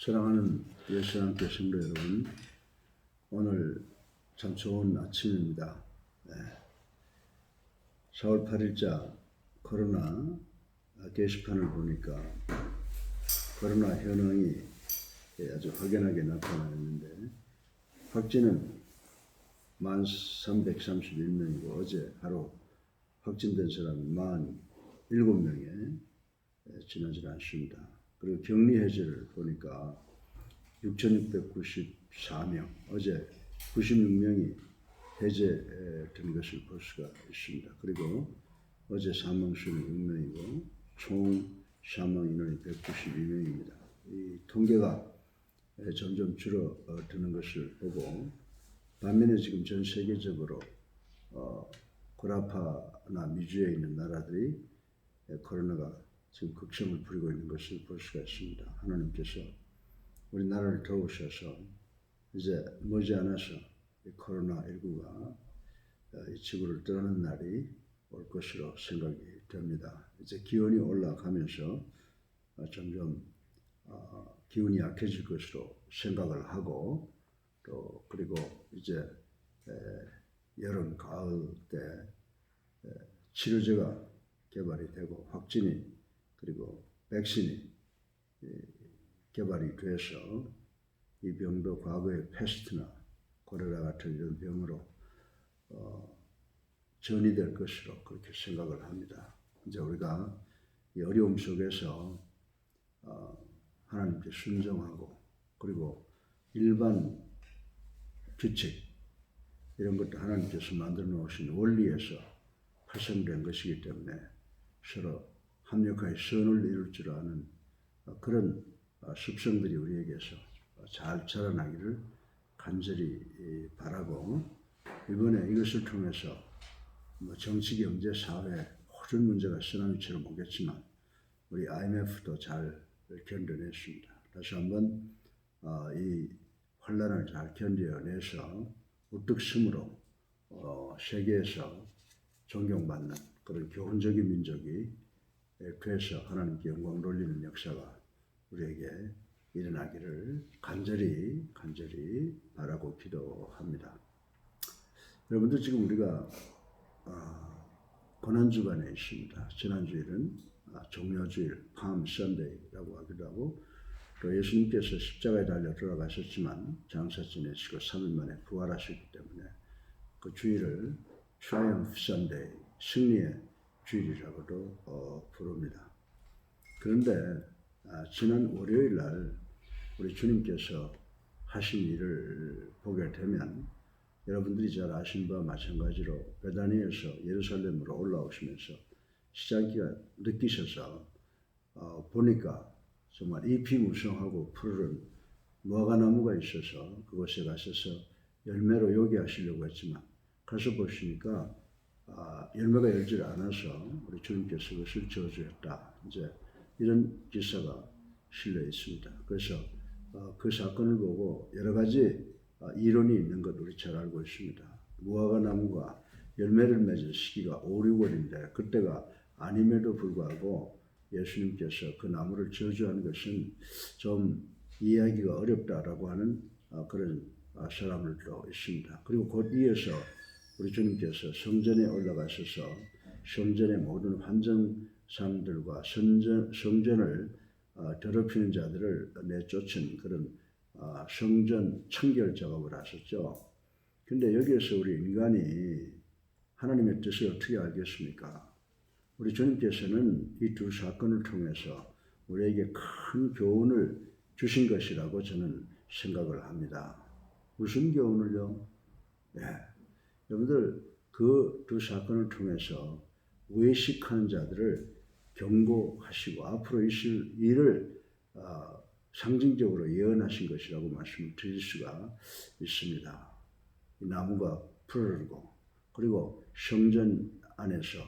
사랑하는 예수 함께 성도 여러분, 오늘 참 좋은 아침입니다. 4월 8일자 코로나 게시판을 보니까 코로나 현황이 아주 확연하게 나타나는데, 확진은 1331명이고 어제 하루 확진된 사람이 47명에 지나질 않습니다. 그리고 격리 해제를 보니까 6,694명, 어제 96명이 해제된 것을 볼 수가 있습니다. 그리고 어제 사망수는 6명이고 총 사망 인원이 192명입니다. 이 통계가 점점 줄어드는 것을 보고, 반면에 지금 전 세계적으로 고라파나 미주에 있는 나라들이 코로나가 지금 극성을 부리고 있는 것을 볼 수가 있습니다. 하나님께서 우리나라를 도우셔서 이제 머지않아서 코로나19가 이 지구를 떠나는 날이 올 것으로 생각이 됩니다. 이제 기온이 올라가면서 점점 기운이 약해질 것으로 생각을 하고, 또 그리고 이제 여름, 가을 때 치료제가 개발이 되고 확진이 그리고 백신이 개발이 돼서 이 병도 과거의 패스트나 콜레라 같은 이런 병으로 전이될 것으로 그렇게 생각을 합니다. 이제 우리가 이 어려움 속에서 하나님께 순종하고, 그리고 일반 규칙 이런 것도 하나님께서 만들어 놓으신 원리에서 파생된 것이기 때문에 서로 합력하여 선을 이룰 줄 아는 그런 습성들이 우리에게서 잘 자라나기를 간절히 바라고, 이번에 이것을 통해서 정치, 경제, 사회 모든 문제가 쓰나미처럼 오겠지만 우리 IMF도 잘 견뎌냈습니다. 다시 한번 이 혼란을 잘 견뎌내서 우뚝 서므로 세계에서 존경받는 그런 교훈적인 민족이 돼서 하나님께 영광 돌리는 역사가 우리에게 일어나기를 간절히 바라고 기도합니다. 여러분들, 지금 우리가 고난주간에 있습니다. 지난주일은 종려주일, 팜 선데이라고 하기도 하고, 또 예수님께서 십자가에 달려 돌아가셨지만 장사 지내시고 3일 만에 부활하셨기 때문에 그 주일을 트라이엄프 선데이, 승리의 주일이라고도 부릅니다. 그런데 지난 월요일 날 우리 주님께서 하신 일을 보게 되면, 여러분들이 잘 아신 바와 마찬가지로 베다니에서 예루살렘으로 올라오시면서 시장기가 느끼셔서 보니까 정말 잎이 무성하고 푸르른 무화과나무가 있어서 그곳에 가셔서 열매로 요기하시려고 했지만 가서 보시니까 열매가 열질 않아서 우리 주님께서 그것을 저주했다. 이제 이런 기사가 실려 있습니다. 그래서 그 사건을 보고 여러 가지 이론이 있는 것 우리 잘 알고 있습니다. 무화과 나무가 열매를 맺을 시기가 5, 6월인데 그때가 아님에도 불구하고 예수님께서 그 나무를 저주한 것은 좀 이해하기가 어렵다라고 하는 그런 사람들도 있습니다. 그리고 곧 이어서 우리 주님께서 성전에 올라가셔서 성전의 모든 환전상들과 성전을 더럽히는 자들을 내쫓은 그런 성전 청결 작업을 하셨죠. 근데 여기에서 우리 인간이 하나님의 뜻을 어떻게 알겠습니까? 우리 주님께서는 이 두 사건을 통해서 우리에게 큰 교훈을 주신 것이라고 저는 생각을 합니다. 무슨 교훈을요? 여러분들, 그 두 사건을 통해서 외식하는 자들을 경고하시고 앞으로 있을 일을 상징적으로 예언하신 것이라고 말씀을 드릴 수가 있습니다. 이 나무가 푸르르고, 그리고 성전 안에서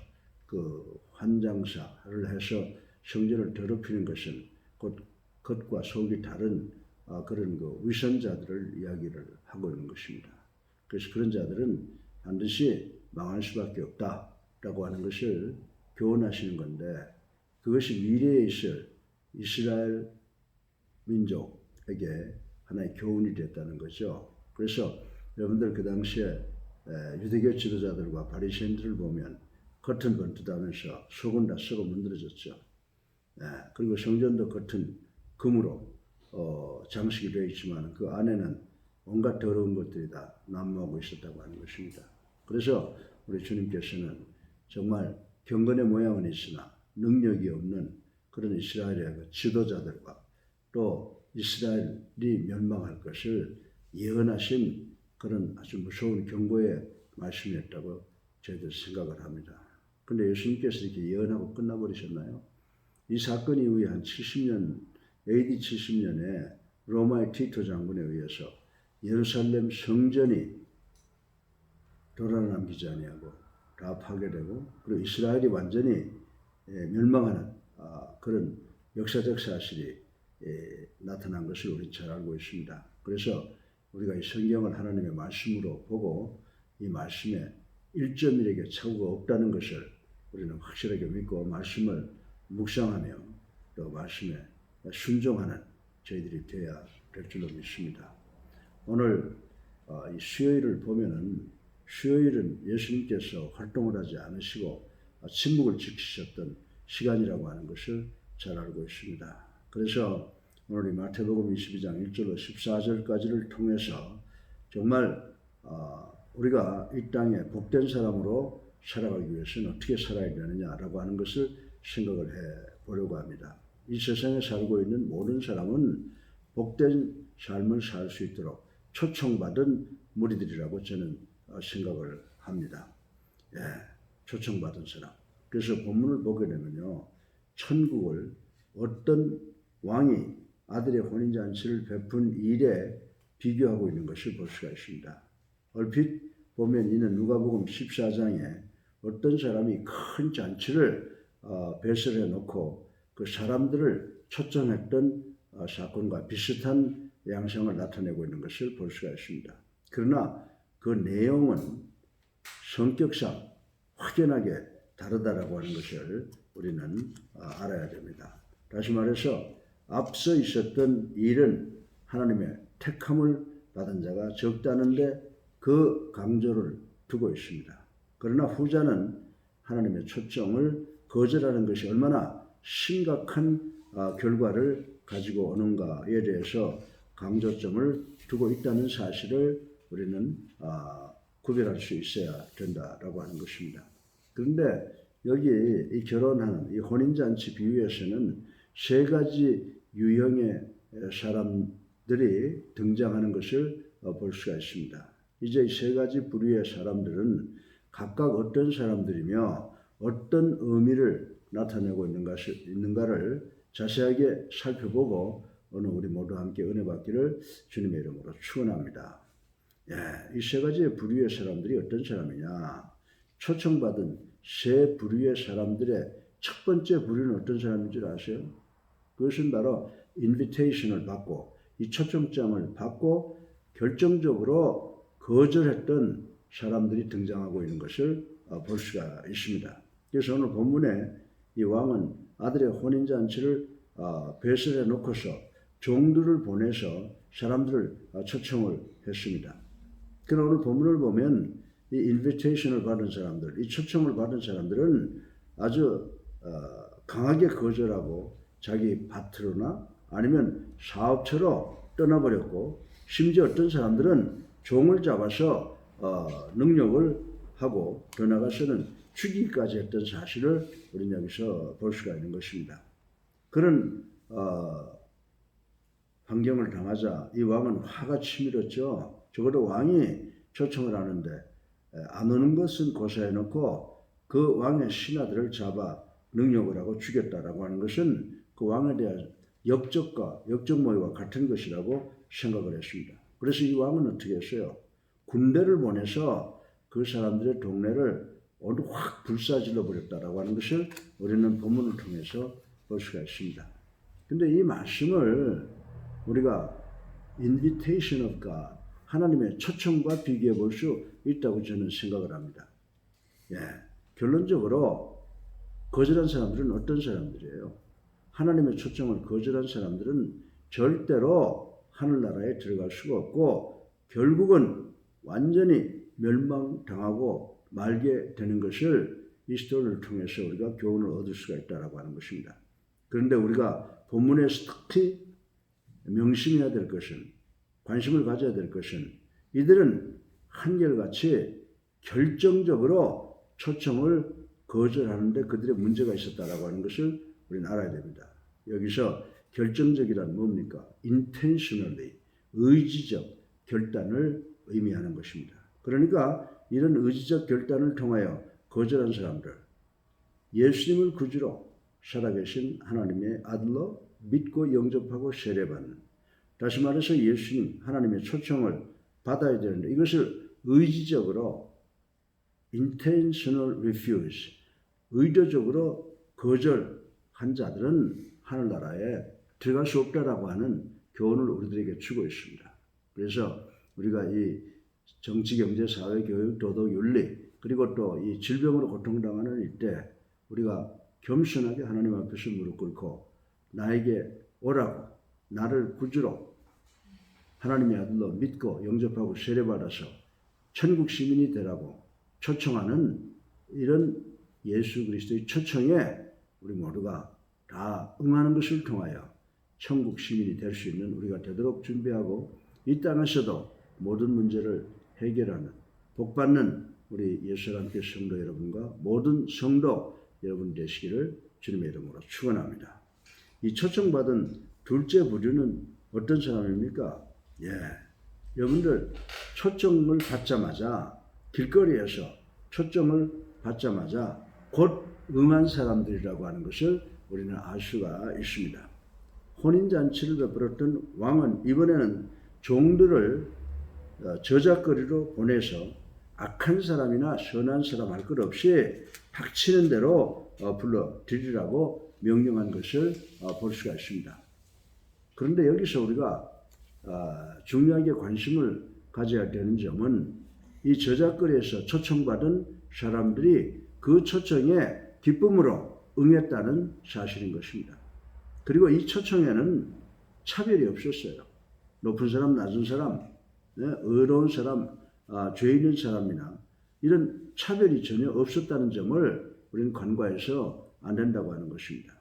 그 환장사를 해서 성전을 더럽히는 것은 곧 겉과 속이 다른 그런 그 위선자들을 이야기를 하고 있는 것입니다. 그래서 그런 자들은 반드시 망할 수밖에 없다라고 하는 것을 교훈하시는 건데, 그것이 미래에 있을 이스라엘 민족, 하나의 교훈이 됐다는 거죠. 그래서 여러분들 그 당시에 유대교 지도자들과 바리새인들을 보면 겉은 번듯하면서 속은 다 썩어 문드러졌죠. 그리고 성전도 겉은 금으로 장식이 되어 있지만 그 안에는 온갖 더러운 것들이 다 난무하고 있었다고 하는 것입니다. 그래서 우리 주님께서는 정말 경건의 모양은 있으나 능력이 없는 그런 이스라엘의 그 지도자들과 또 이스라엘이 멸망할 것을 예언하신 그런 아주 무서운 경고의 말씀이었다고 저희들 생각을 합니다. 그런데 예수님께서 이렇게 예언하고 끝나버리셨나요? 이 사건 이후에 한 70년, AD 70년에 로마의 티토 장군에 의해서 예루살렘 성전이 돌아남기지 아니하고 다 파괴되고 그리고 이스라엘이 완전히 멸망하는 그런 역사적 사실이 나타난 것을 우리는 잘 알고 있습니다. 그래서 우리가 이 성경을 하나님의 말씀으로 보고 이 말씀에 1.1에게 차고가 없다는 것을 우리는 확실하게 믿고 말씀을 묵상하며 또 말씀에 순종하는 저희들이 되어야 될 줄로 믿습니다. 오늘 이 수요일을 보면은 수요일은 예수님께서 활동을 하지 않으시고 침묵을 지키셨던 시간이라고 하는 것을 잘 알고 있습니다. 그래서 오늘 이 마태복음 22장 1절로 14절까지를 통해서 정말 우리가 이 땅에 복된 사람으로 살아가기 위해서는 어떻게 살아야 되느냐라고 하는 것을 생각을 해 보려고 합니다. 이 세상에 살고 있는 모든 사람은 복된 삶을 살 수 있도록 초청받은 무리들이라고 저는 생각을 합니다. 초청받은 사람. 그래서 본문을 보게 되면요. 천국을 어떤 왕이 아들의 혼인잔치를 베푼 일에 비교하고 있는 것을 볼 수가 있습니다. 얼핏 보면 이는 누가복음 14장에 어떤 사람이 큰 잔치를 배설해 놓고 그 사람들을 초청했던 사건과 비슷한 양상을 나타내고 있는 것을 볼 수가 있습니다. 그러나 그 내용은 성격상 확연하게 다르다라고 하는 것을 우리는 알아야 됩니다. 다시 말해서 앞서 있었던 일은 하나님의 택함을 받은 자가 적다는데 그 강조를 두고 있습니다. 그러나 후자는 하나님의 초청을 거절하는 것이 얼마나 심각한 결과를 가지고 오는가에 대해서 강조점을 두고 있다는 사실을 우리는 구별할 수 있어야 된다라고 하는 것입니다. 그런데 여기 이 결혼하는 이 혼인잔치 비유에서는 세 가지 유형의 사람들이 등장하는 것을 볼 수가 있습니다. 이제 이 세 가지 부류의 사람들은 각각 어떤 사람들이며 어떤 의미를 나타내고 있는가를 자세하게 살펴보고 오늘 우리 모두 함께 은혜 받기를 주님의 이름으로 축원합니다. 이 세 가지의 부류의 사람들이 어떤 사람이냐? 초청받은 세 부류의 사람들의 첫 번째 부류는 어떤 사람인 줄 아세요? 그것은 바로 인비테이션을 받고 이 초청장을 받고 결정적으로 거절했던 사람들이 등장하고 있는 것을 볼 수가 있습니다. 그래서 오늘 본문에 이 왕은 아들의 혼인잔치를 배설해 놓고서 종들을 보내서 사람들을 초청을 했습니다. 그러나 오늘 본문을 보면 이 인비테이션을 받은 사람들, 이 초청을 받은 사람들은 아주 강하게 거절하고 자기 밭으로나 아니면 사업처로 떠나버렸고 심지어 어떤 사람들은 종을 잡아서 능력을 하고 더 나아가서는 죽이기까지 했던 사실을 우리는 여기서 볼 수가 있는 것입니다. 그런 환경을 당하자 이 왕은 화가 치밀었죠. 적어도 왕이 초청을 하는데 안 오는 것은 고사해놓고 그 왕의 신하들을 잡아 능력을 하고 죽였다라고 하는 것은 그 왕에 대한 역적과 역적모의와 같은 것이라고 생각을 했습니다. 그래서 이 왕은 어떻게 했어요? 군대를 보내서 그 사람들의 동네를 오늘 확 불사질러 버렸다라고 하는 것을 우리는 본문을 통해서 볼 수가 있습니다. 근데 이 말씀을 우리가 invitation of God, 하나님의 초청과 비교해 볼 수 있다고 저는 생각을 합니다. 결론적으로 거절한 사람들은 어떤 사람들이에요? 하나님의 초청을 거절한 사람들은 절대로 하늘나라에 들어갈 수가 없고 결국은 완전히 멸망당하고 말게 되는 것을 이 스토리를 통해서 우리가 교훈을 얻을 수가 있다라고 하는 것입니다. 그런데 우리가 본문에서 특히 명심해야 될 것은, 관심을 가져야 될 것은, 이들은 한결같이 결정적으로 초청을 거절하는데 그들의 문제가 있었다라고 하는 것을 우리는 알아야 됩니다. 여기서 결정적이란 뭡니까? intentionally, 의지적 결단을 의미하는 것입니다. 그러니까 이런 의지적 결단을 통하여 거절한 사람들, 예수님을 구주로 살아계신 하나님의 아들로 믿고 영접하고 세례받는, 다시 말해서 예수님 하나님의 초청을 받아야 되는데 이것을 의지적으로 intentional refuse, 의도적으로 거절한 자들은 하늘나라에 들어갈 수 없다라고 하는 교훈을 우리들에게 주고 있습니다. 그래서 우리가 이 정치, 경제, 사회, 교육, 도덕, 윤리, 그리고 또 이 질병으로 고통당하는 이때 우리가 겸손하게 하나님 앞에서 무릎 꿇고 나에게 오라고, 나를 구주로 하나님의 아들로 믿고 영접하고 세례받아서 천국 시민이 되라고 초청하는 이런 예수 그리스도의 초청에 우리 모두가 다 응하는 것을 통하여 천국 시민이 될 수 있는 우리가 되도록 준비하고 이 땅에서도 모든 문제를 해결하는, 복받는 우리 예수와 함께 성도 여러분과 모든 성도 여러분 되시기를 주님의 이름으로 축원합니다. 이 초청받은 둘째 부류는 어떤 사람입니까? 여러분들 초청을 받자마자, 길거리에서 초청을 받자마자 곧 응한 사람들이라고 하는 것을 우리는 알 수가 있습니다. 혼인잔치를 베풀었던 왕은 이번에는 종들을 저작거리로 보내서 악한 사람이나 선한 사람 할 것 없이 닥치는 대로 불러들이라고 명령한 것을 볼 수가 있습니다. 그런데 여기서 우리가 중요하게 관심을 가져야 되는 점은 이 저작거리에서 초청받은 사람들이 그 초청에 기쁨으로 응했다는 사실인 것입니다. 그리고 이 초청에는 차별이 없었어요. 높은 사람, 낮은 사람, 의로운 사람, 죄 있는 사람이나 이런 차별이 전혀 없었다는 점을 우리는 간과해서 안 된다고 하는 것입니다.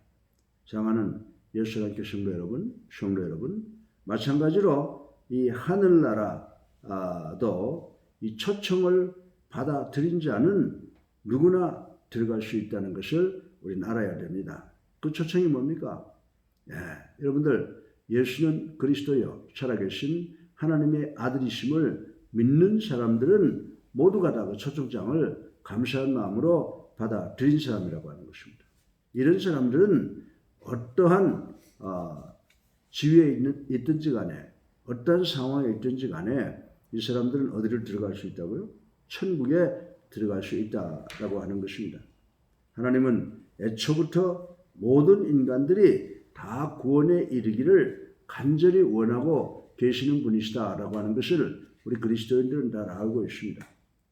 사랑하는 예수와 함께 성도 여러분, 마찬가지로 이 하늘나라도 이 초청을 받아들인 자는 누구나 들어갈 수 있다는 것을 우리는 알아야 됩니다. 그 초청이 뭡니까? 여러분들 예수는 그리스도여 살아계신 하나님의 아들이심을 믿는 사람들은 모두가 다 그 초청장을 감사한 마음으로 받아들인 사람이라고 하는 것입니다. 이런 사람들은 어떠한 지위에 있든지 간에 어떠한 상황에 있든지 간에 이 사람들은 어디를 들어갈 수 있다고요? 천국에 들어갈 수 있다라고 하는 것입니다. 하나님은 애초부터 모든 인간들이 다 구원에 이르기를 간절히 원하고 계시는 분이시다라고 하는 것을 우리 그리스도인들은 다 알고 있습니다.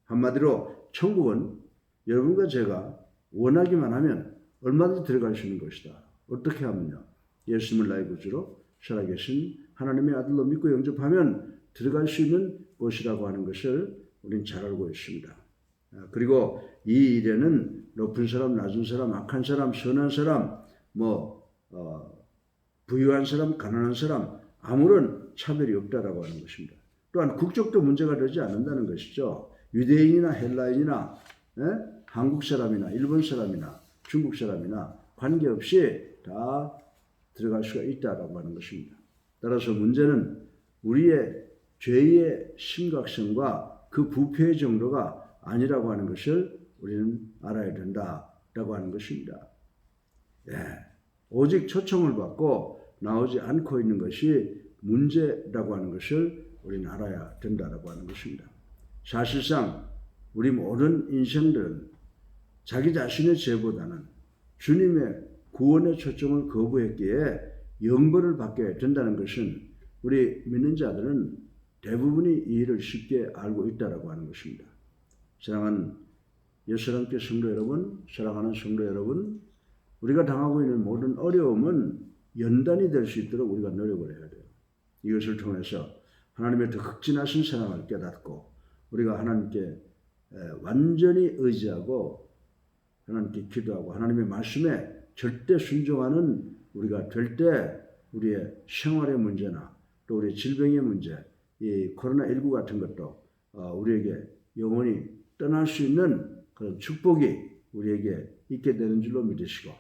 한마디로 천국은 여러분과 제가 원하기만 하면 얼마든지 들어갈 수 있는 것이다. 어떻게 하면요? 예수님을 나의 구주로 살아계신 하나님의 아들로 믿고 영접하면 들어갈 수 있는 곳이라고 하는 것을 우리는 잘 알고 있습니다. 그리고 이 일에는 높은 사람, 낮은 사람, 악한 사람, 선한 사람, 부유한 사람, 가난한 사람 아무런 차별이 없다라고 하는 것입니다. 또한 국적도 문제가 되지 않는다는 것이죠. 유대인이나 헬라인이나 한국 사람이나 일본 사람이나 중국 사람이나 관계없이 다 들어갈 수가 있다라고 하는 것입니다. 따라서 문제는 우리의 죄의 심각성과 그 부패의 정도가 아니라고 하는 것을 우리는 알아야 된다라고 하는 것입니다. 오직 초청을 받고 나오지 않고 있는 것이 문제라고 하는 것을 우리는 알아야 된다라고 하는 것입니다. 사실상 우리 모든 인생들은 자기 자신의 죄보다는 주님의 구원의 초청을 거부했기에 영벌을 받게 된다는 것은 우리 믿는 자들은 대부분이 이 일을 쉽게 알고 있다라고 하는 것입니다. 사랑하는 예수와 함께 성도 여러분, 사랑하는 성도 여러분, 우리가 당하고 있는 모든 어려움은 연단이 될 수 있도록 우리가 노력을 해야 돼요. 이것을 통해서 하나님의 더 극진하신 사랑을 깨닫고 우리가 하나님께 완전히 의지하고 하나님께 기도하고 하나님의 말씀에 절대 순종하는 우리가 될 때 우리의 생활의 문제나 또 우리의 질병의 문제, 이 코로나19 같은 것도 우리에게 영원히 떠날 수 있는 그런 축복이 우리에게 있게 되는 줄로 믿으시고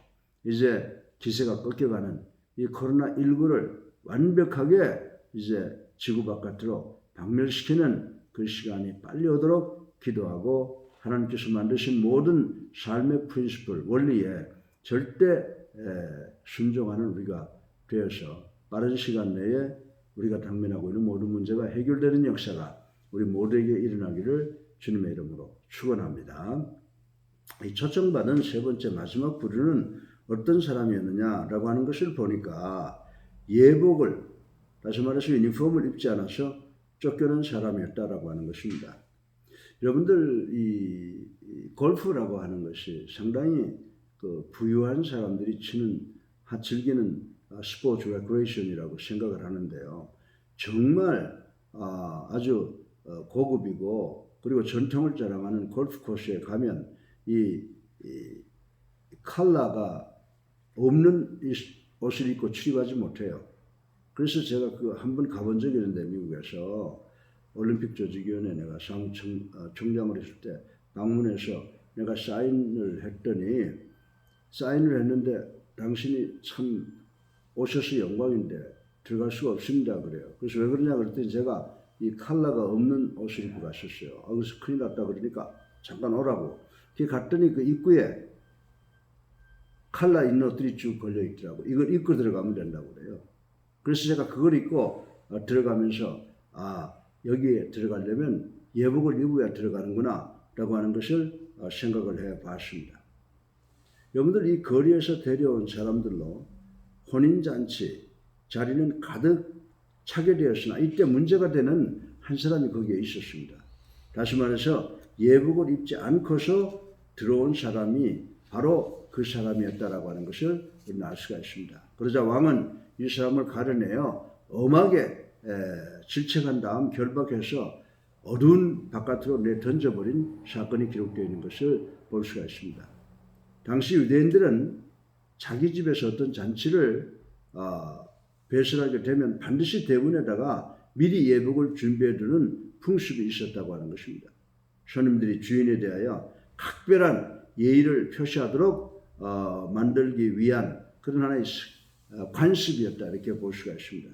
이제 기세가 꺾여가는 이 코로나19를 완벽하게 이제 지구 바깥으로 박멸시키는 그 시간이 빨리 오도록 기도하고 하나님께서 만드신 모든 삶의 프린시플, 원리에 절대 순종하는 우리가 되어서 빠른 시간 내에 우리가 당면하고 있는 모든 문제가 해결되는 역사가 우리 모두에게 일어나기를 주님의 이름으로 축원합니다. 이 초청받은 세 번째 마지막 부류는 어떤 사람이었느냐라고 하는 것을 보니까 예복을, 다시 말해서 유니폼을 입지 않아서 쫓겨난 사람이었다라고 하는 것입니다. 여러분들 이 골프라고 하는 것이 상당히 그 부유한 사람들이 즐기는 스포츠 레크레이션이라고 생각을 하는데요. 정말 아주 고급이고 그리고 전통을 자랑하는 골프 코스에 가면 이 컬러가 없는 옷을 입고 출입하지 못해요. 그래서 제가 그 한 번 가본 적이 있는데 미국에서 올림픽 조직위원회 내가 사무총장을 했을 때 방문해서 내가 사인을 했는데 당신이 참 오셔서 영광인데 들어갈 수가 없습니다 그래요. 그래서 왜 그러냐 그랬더니 제가 이 컬러가 없는 옷을 입고 갔었어요. 그래서 큰일 났다 그러니까 잠깐 오라고. 갔더니 그 입구에 컬러 있는 옷들이 쭉 걸려 있더라고. 이걸 입고 들어가면 된다고 그래요. 그래서 제가 그걸 입고 들어가면서 여기에 들어가려면 예복을 입어야 들어가는구나 라고 하는 것을 생각을 해 봤습니다. 여러분들 이 거리에서 데려온 사람들로 혼인잔치 자리는 가득 차게 되었으나 이때 문제가 되는 한 사람이 거기에 있었습니다. 다시 말해서 예복을 입지 않고서 들어온 사람이 바로 그 사람이었다라고 하는 것을 우리는 알 수가 있습니다. 그러자 왕은 이 사람을 가려내어 엄하게 질책한 다음 결박해서 어두운 바깥으로 내던져버린 사건이 기록되어 있는 것을 볼 수가 있습니다. 당시 유대인들은 자기 집에서 어떤 잔치를 배설하게 되면 반드시 대문에다가 미리 예복을 준비해두는 풍습이 있었다고 하는 것입니다. 손님들이 주인에 대하여 각별한 예의를 표시하도록 만들기 위한 그런 하나의 관습이었다 이렇게 볼 수가 있습니다.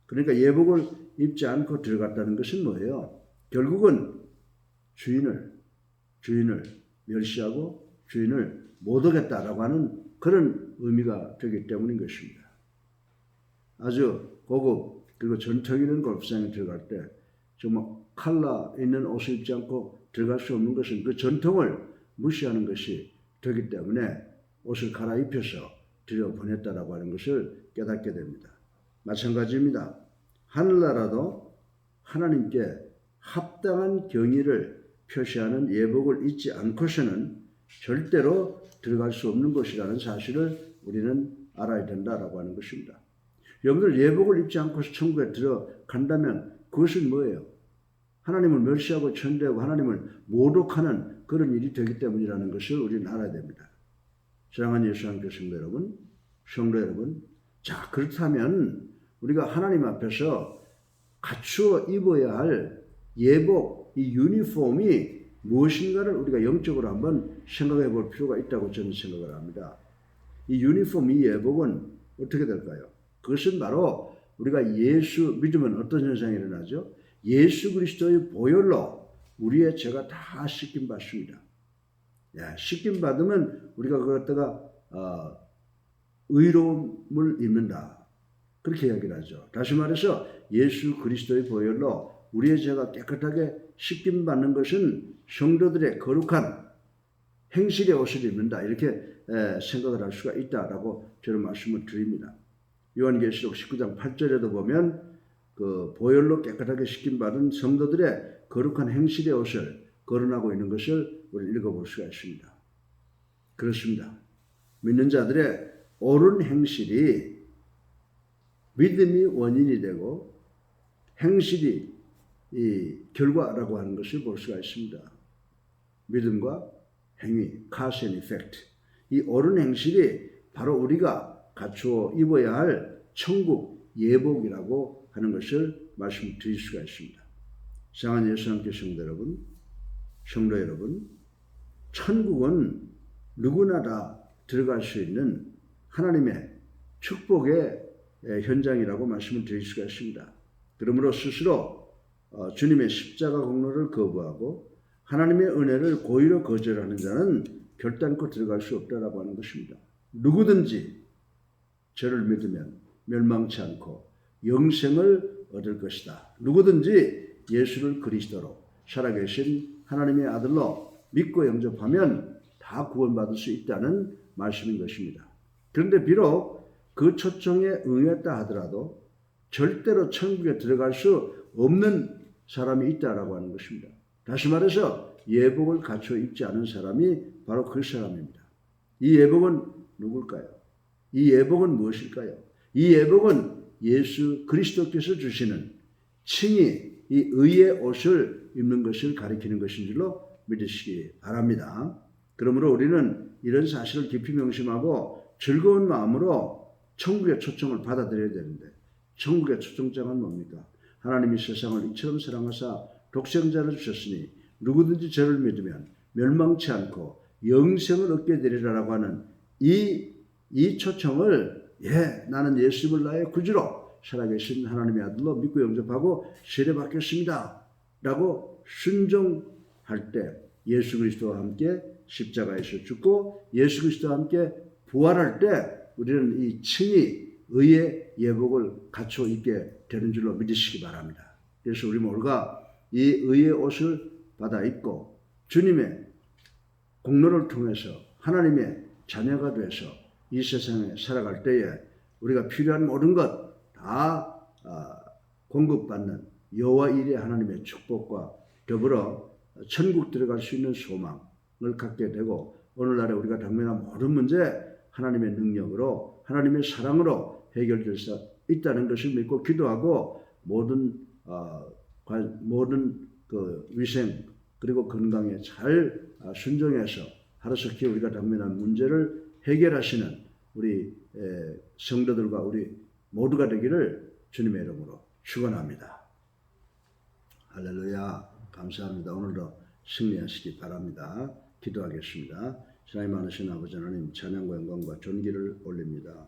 그러니까 예복을 입지 않고 들어갔다는 것은 뭐예요? 결국은 주인을 멸시하고 주인을 못 오겠다라고 하는 그런 의미가 되기 때문인 것입니다. 아주 고급 그리고 전통 있는 골프장에 들어갈 때 정말 컬러 있는 옷을 입지 않고 들어갈 수 없는 것은 그 전통을 무시하는 것이 되기 때문에 옷을 갈아입혀서 들여보냈다라고 하는 것을 깨닫게 됩니다. 마찬가지입니다. 하늘나라도 하나님께 합당한 경의를 표시하는 예복을 입지 않고서는 절대로 들어갈 수 없는 것이라는 사실을 우리는 알아야 된다라고 하는 것입니다. 여러분들 예복을 입지 않고서 천국에 들어간다면 그것은 뭐예요? 하나님을 멸시하고 천대하고 하나님을 모독하는 그런 일이 되기 때문이라는 것을 우리는 알아야 됩니다. 사랑하는 예수 안교 성도 여러분, 자 그렇다면 우리가 하나님 앞에서 갖추어 입어야 할 예복, 이 유니폼이 무엇인가를 우리가 영적으로 한번 생각해 볼 필요가 있다고 저는 생각을 합니다. 이 유니폼, 이 예복은 어떻게 될까요? 그것은 바로 우리가 예수 믿으면 어떤 현상이 일어나죠? 예수 그리스도의 보혈로 우리의 죄가 다 씻김 받습니다. 씻김 받으면 우리가 그걸 갖다가 의로움을 입는다. 그렇게 이야기를 하죠. 다시 말해서 예수 그리스도의 보혈로 우리의 죄가 깨끗하게 씻김 받는 것은 성도들의 거룩한 행실의 옷을 입는다. 이렇게 생각을 할 수가 있다라고 저는 말씀을 드립니다. 요한계시록 19장 8절에도 보면 그 보혈로 깨끗하게 씻김 받은 성도들의 거룩한 행실의 옷을 거론하고 있는 것을 우리 읽어볼 수가 있습니다. 그렇습니다. 믿는 자들의 옳은 행실이 믿음이 원인이 되고 행실이 이 결과라고 하는 것을 볼 수가 있습니다. 믿음과 행위, cause and effect. 이 옳은 행실이 바로 우리가 갖추어 입어야 할 천국 예복이라고 하는 것을 말씀드릴 수가 있습니다. 사랑하는 예수 함께 성도 여러분, 천국은 누구나 다 들어갈 수 있는 하나님의 축복의 현장이라고 말씀을 드릴 수가 있습니다. 그러므로 스스로 주님의 십자가 공로를 거부하고 하나님의 은혜를 고의로 거절하는 자는 결단코 들어갈 수 없다라고 하는 것입니다. 누구든지 저를 믿으면 멸망치 않고 영생을 얻을 것이다. 누구든지 예수를 그리스도로 살아계신 하나님의 아들로 믿고 영접하면 다 구원받을 수 있다는 말씀인 것입니다. 그런데 비록 그 초청에 응했다 하더라도 절대로 천국에 들어갈 수 없는 사람이 있다라고 하는 것입니다. 다시 말해서 예복을 갖춰 입지 않은 사람이 바로 그 사람입니다. 이 예복은 누굴까요? 이 예복은 무엇일까요? 이 예복은 예수 그리스도께서 주시는 칭히 이 의의 옷을 입는 것을 가리키는 것인 줄로 믿으시기 바랍니다. 그러므로 우리는 이런 사실을 깊이 명심하고 즐거운 마음으로 천국의 초청을 받아들여야 되는데 천국의 초청장은 뭡니까? 하나님이 세상을 이처럼 사랑하사 독생자를 주셨으니 누구든지 저를 믿으면 멸망치 않고 영생을 얻게 되리라라고 하는 이 초청을 나는 예수님을 나의 구주로 살아계신 하나님의 아들로 믿고 영접하고 세례받겠습니다 라고 순종할 때 예수 그리스도와 함께 십자가에서 죽고 예수 그리스도와 함께 부활할 때 우리는 이 칭히 의의 예복을 갖춰 입게 되는 줄로 믿으시기 바랍니다. 그래서 우리 모두가 이 의의 옷을 받아 입고 주님의 공로를 통해서 하나님의 자녀가 되어서 이 세상에 살아갈 때에 우리가 필요한 모든 것 다 공급받는 여호와 일의 하나님의 축복과 더불어 천국 들어갈 수 있는 소망을 갖게 되고 오늘날에 우리가 당면한 모든 문제 하나님의 능력으로 하나님의 사랑으로 해결될 수 있다는 것을 믿고 기도하고 모든 그 위생 그리고 건강에 잘 순종해서 하루속히 우리가 당면한 문제를 해결하시는 우리 성도들과 우리 모두가 되기를 주님의 이름으로 축원합니다. 할렐루야. 감사합니다. 오늘도 승리하시기 바랍니다. 기도하겠습니다. 사랑이 많으신 아버지 하나님 찬양과 영광과 존귀를 올립니다.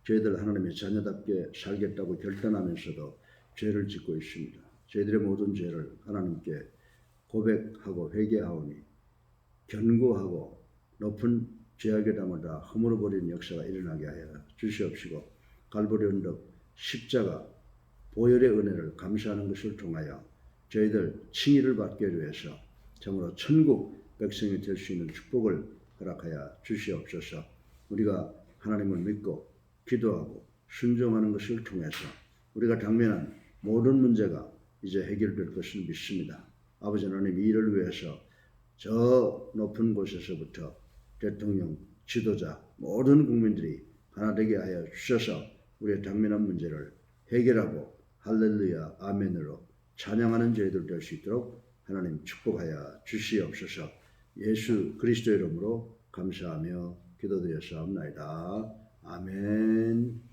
저희들 하나님의 자녀답게 살겠다고 결단하면서도 죄를 짓고 있습니다. 저희들의 모든 죄를 하나님께 고백하고 회개하오니 견고하고 높은 죄악의 담을 다 허물어버리는 역사가 일어나게 하여 주시옵시고 갈보리 언덕 십자가 보혈의 은혜를 감사하는 것을 통하여 저희들 칭의를 받기 위해서 참으로 천국 백성이 될 수 있는 축복을 허락하여 주시옵소서. 우리가 하나님을 믿고 기도하고 순종하는 것을 통해서 우리가 당면한 모든 문제가 이제 해결될 것을 믿습니다. 아버지 하나님 이 일을 위해서 저 높은 곳에서부터 대통령, 지도자, 모든 국민들이 하나 되게 하여 주셔서 우리의 당면한 문제를 해결하고 할렐루야 아멘으로 찬양하는 저희들 될 수 있도록 하나님 축복하여 주시옵소서. 예수 그리스도 이름으로 감사하며 기도드렸사옵나이다. 아멘.